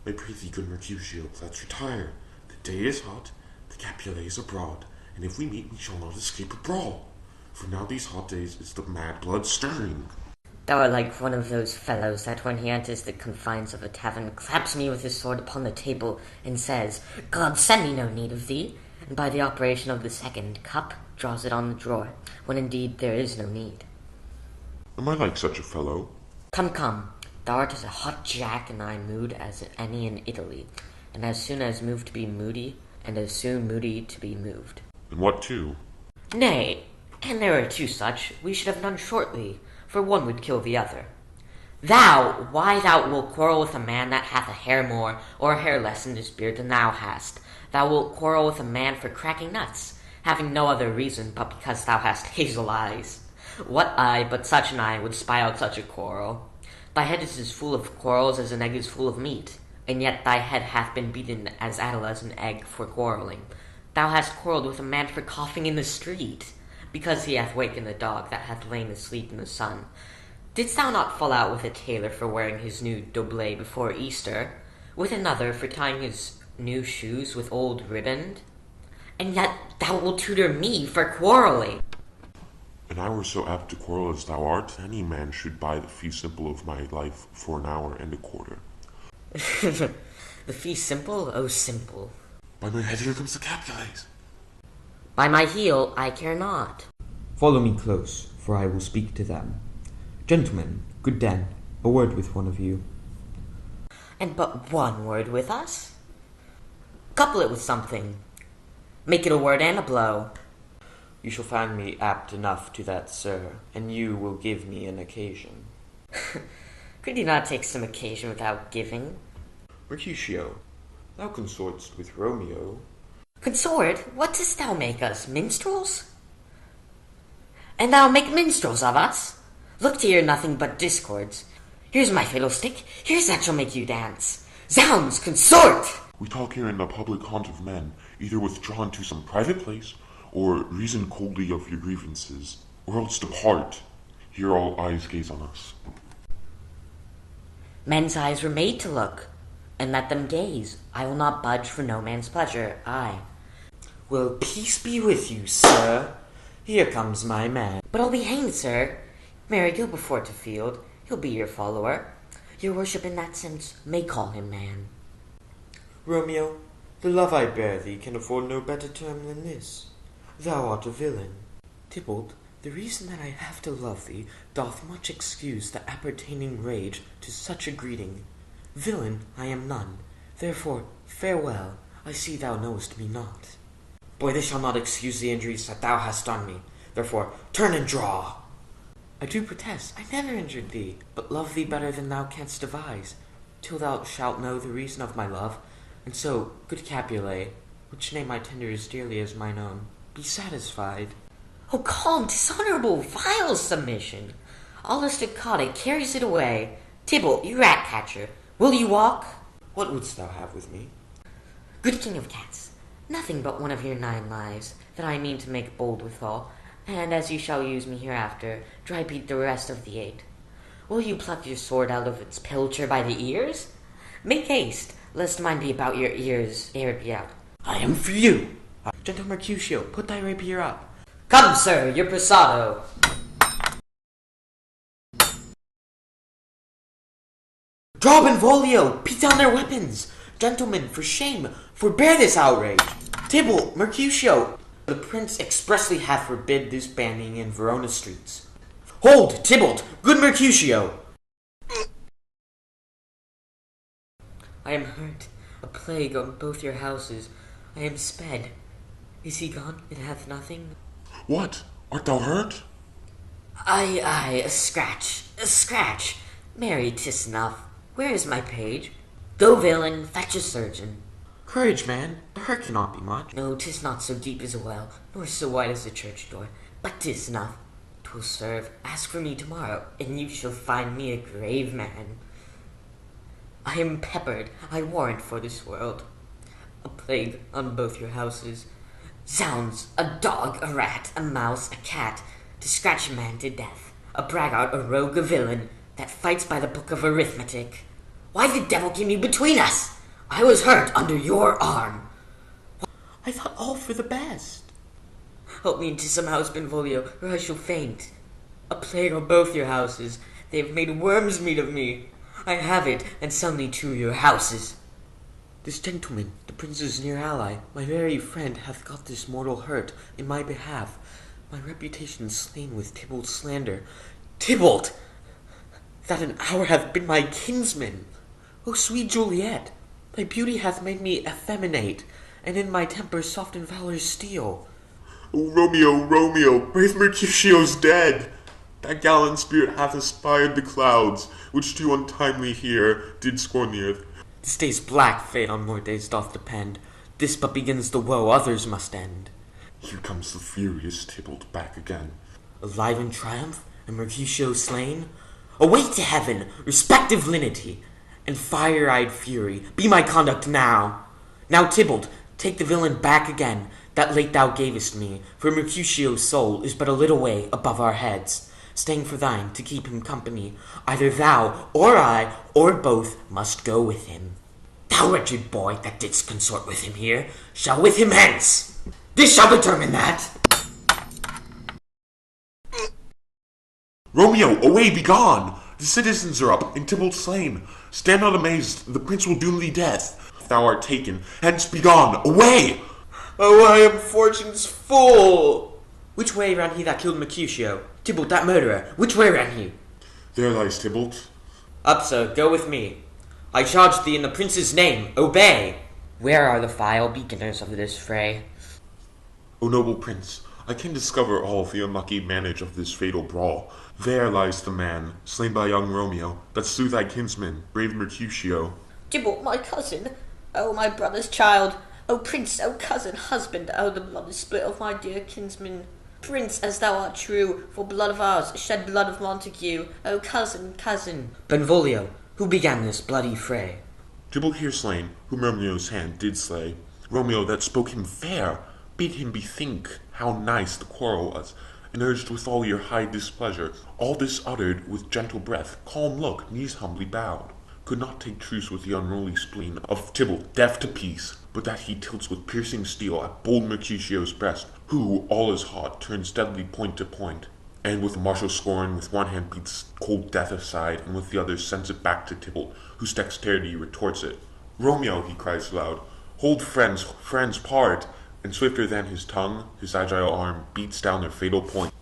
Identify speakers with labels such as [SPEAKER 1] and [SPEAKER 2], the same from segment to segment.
[SPEAKER 1] I pray thee, good Mercutio, let's retire. The day is hot, the Capulet is abroad, and if we meet we shall not escape a brawl. For now these hot days is the mad blood stirring.
[SPEAKER 2] Thou art like one of those fellows that when he enters the confines of a tavern claps me with his sword upon the table and says, God send me no need of thee, and by the operation of the second cup draws it on the drawer, when indeed there is no need.
[SPEAKER 1] Am I like such a fellow?
[SPEAKER 2] Come, thou art as a hot jack in thy mood as any in Italy, and as soon as moved to be moody, and as soon moody to be moved.
[SPEAKER 1] And what too?
[SPEAKER 2] Nay, and there are two such, we should have none shortly, for one would kill the other. Why thou wilt quarrel with a man that hath a hair more, or a hair less in his beard than thou hast? Thou wilt quarrel with a man for cracking nuts, having no other reason but because thou hast hazel eyes. What eye but such an eye would spy out such a quarrel? Thy head is as full of quarrels as an egg is full of meat, and yet thy head hath been beaten as addle as an egg for quarreling. Thou hast quarrelled with a man for coughing in the street, because he hath wakened a dog that hath lain asleep in the sun. Didst thou not fall out with a tailor for wearing his new doublet before Easter, with another for tying his new shoes with old riband? And yet thou wilt tutor me for quarrelling.
[SPEAKER 1] And I were so apt to quarrel as thou art, any man should buy the fee simple of my life for an hour and a quarter.
[SPEAKER 2] The fee simple? Oh, simple.
[SPEAKER 1] By my head, here comes the Capulet.
[SPEAKER 2] By my heel, I care not.
[SPEAKER 3] Follow me close, for I will speak to them. Gentlemen, good den, a word with one of you.
[SPEAKER 2] And but one word with us? Couple it with something. Make it a word and a blow.
[SPEAKER 3] You shall find me apt enough to that, sir, and you will give me an occasion.
[SPEAKER 2] Could you not take some occasion without giving?
[SPEAKER 3] Mercutio, thou consortst with Romeo.
[SPEAKER 2] Consort? What dost thou make us, minstrels? And thou make minstrels of us? Look to hear nothing but discords. Here's my fiddlestick, here's that shall make you dance. Zounds, consort!
[SPEAKER 1] We talk here in the public haunt of men, either withdrawn to some private place, or reason coldly of your grievances, or else depart. Here all eyes gaze on us.
[SPEAKER 2] Men's eyes were made to look, and let them gaze. I will not budge for no man's pleasure, I.
[SPEAKER 3] Well, peace be with you, sir. Here comes my man.
[SPEAKER 2] But I'll be hanged, sir. Marry, go before to field. He'll be your follower. Your worship in that sense may call him man.
[SPEAKER 3] Romeo, the love I bear thee can afford no better term than this. Thou art a villain. Tybalt, the reason that I have to love thee doth much excuse the appertaining rage to such a greeting. Villain I am none, therefore farewell, I see thou knowest me not. Boy, this shall not excuse the injuries that thou hast done me, therefore turn and draw. I do protest, I never injured thee, but love thee better than thou canst devise, till thou shalt know the reason of my love, and so, good Capulet, which name I tender as dearly as mine own, be satisfied.
[SPEAKER 2] Oh, calm, dishonorable, vile submission. All the staccato carries it away. Tybalt, you rat catcher, will you walk?
[SPEAKER 3] What wouldst thou have with me?
[SPEAKER 2] Good king of cats, nothing but one of your 9 lives, that I mean to make bold withal, and as you shall use me hereafter, dry beat the rest of the 8. Will you pluck your sword out of its pilcher by the ears? Make haste, lest mine be about your ears ere it be out.
[SPEAKER 3] I am for you. Gentle Mercutio, put thy rapier up.
[SPEAKER 2] Come, sir, your passado.
[SPEAKER 3] Draw Benvolio, beat down their weapons. Gentlemen, for shame, forbear this outrage. Tybalt, Mercutio, the prince expressly hath forbid this banning in Verona streets. Hold, Tybalt, good Mercutio.
[SPEAKER 2] I am hurt, a plague on both your houses. I am sped. Is he gone? It hath nothing.
[SPEAKER 1] What? Art thou hurt?
[SPEAKER 2] Aye, a scratch. Marry, 'tis enough. Where is my page? Go, villain, fetch a surgeon.
[SPEAKER 3] Courage, man, the hurt cannot be much.
[SPEAKER 2] No, 'tis not so deep as a well, nor so wide as a church door, but 'tis enough. 'Twill serve. Ask for me tomorrow, and you shall find me a grave man. I am peppered, I warrant, for this world. A plague on both your houses. Zounds, a dog, a rat, a mouse, a cat, to scratch a man to death. A braggart, a rogue, a villain, that fights by the book of arithmetic. Why the devil came you between us? I was hurt under your arm.
[SPEAKER 3] I thought all for the best.
[SPEAKER 2] Help me into some house, Benvolio, or I shall faint. A plague on both your houses. They have made worms meat of me. I have it, and suddenly to your houses.
[SPEAKER 3] This gentleman, the prince's near ally, my very friend, hath got this mortal hurt in my behalf. My reputation slain with Tybalt's slander. Tybalt! That an hour hath been my kinsman! O sweet Juliet! Thy beauty hath made me effeminate, and in my temper softened valor's steel.
[SPEAKER 1] O Romeo, Romeo, brave Mercutio's dead! That gallant spirit hath aspired the clouds, which too untimely here did scorn the earth.
[SPEAKER 3] This day's black fate on more days doth depend. This but begins the woe others must end.
[SPEAKER 1] Here comes the furious Tybalt back again.
[SPEAKER 3] Alive in triumph, and Mercutio slain? Away to heaven, respective lenity, and fire-eyed fury, be my conduct now. Now, Tybalt, take the villain back again, that late thou gavest me, for Mercutio's soul is but a little way above our heads, staying for thine to keep him company. Either thou, or I, or both must go with him. Thou wretched boy that didst consort with him here, shall with him hence. This shall determine that.
[SPEAKER 1] Romeo, away, begone! The citizens are up, and Tybalt slain. Stand not amazed, the prince will doom thee death. If thou art taken, hence begone, away!
[SPEAKER 3] Oh, I am fortune's fool! Which way ran he that killed Mercutio? Tybalt, that murderer, which way ran he?
[SPEAKER 1] There lies Tybalt.
[SPEAKER 3] Up, sir, go with me. I charge thee in the prince's name, obey!
[SPEAKER 2] Where are the vile beginners of this fray?
[SPEAKER 1] O noble prince, I can discover all the unlucky manage of this fatal brawl. There lies the man, slain by young Romeo, that slew thy kinsman, brave Mercutio.
[SPEAKER 2] Tybalt, my cousin, oh my brother's child, oh prince, oh cousin, husband, oh the blood is split of my dear kinsman. Prince, as thou art true, for blood of ours, shed blood of Montague, oh cousin, cousin.
[SPEAKER 3] Benvolio, who began this bloody fray?
[SPEAKER 1] Tybalt here slain, whom Romeo's hand did slay. Romeo that spoke him fair, bid him bethink how nice the quarrel was, and urged with all your high displeasure. All this uttered with gentle breath, calm look, knees humbly bowed. Could not take truce with the unruly spleen of Tybalt, deaf to peace, but that he tilts with piercing steel at bold Mercutio's breast, who, all is hot, turns deadly point to point, and with martial scorn with one hand beats cold death aside, and with the other sends it back to Tybalt, whose dexterity retorts it. Romeo, he cries aloud, hold friends, friends part, and swifter than his tongue, his agile arm beats down their fatal point,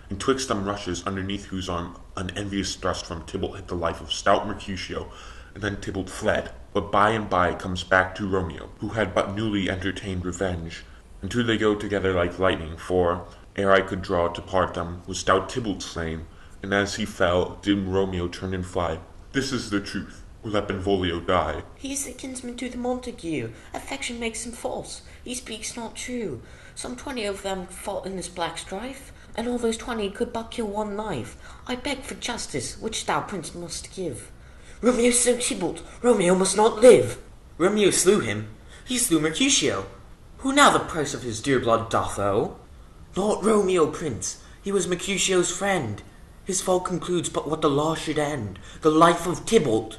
[SPEAKER 1] and twixt them rushes, underneath whose arm an envious thrust from Tybalt hit the life of stout Mercutio, and then Tybalt fled, but by and by comes back to Romeo, who had but newly entertained revenge, and two they go together like lightning, for, ere I could draw to part them, was stout Tybalt slain, and as he fell, did Romeo turn and fly. This is the truth, or let Benvolio die.
[SPEAKER 2] He is the kinsman to the Montague. Affection makes him false. He speaks not true. Some 20 of them fought in this black strife, and all those 20 could but kill one knife. I beg for justice, which thou, prince, must give.
[SPEAKER 3] Romeo slew Tybalt. Romeo must not live. Romeo slew him. He slew Mercutio. Who now the price of his dear blood doth owe? Not Romeo, prince. He was Mercutio's friend. His fall concludes but what the law should end, the life of Tybalt.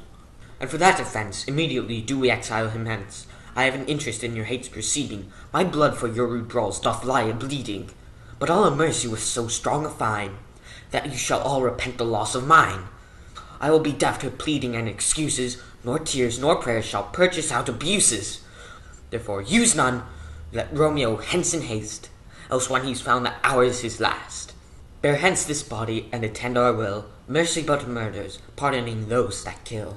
[SPEAKER 2] And for that offence, immediately do we exile him hence. I have an interest in your hate's proceeding. My blood for your rude brawls doth lie a-bleeding. But I'll immerse you with so strong a fine, that you shall all repent the loss of mine. I will be deaf to pleading and excuses, nor tears nor prayers shall purchase out abuses. Therefore use none, let Romeo hence in haste, else when he's found that ours his last. Bear hence this body, and attend our will, mercy but murders, pardoning those that kill.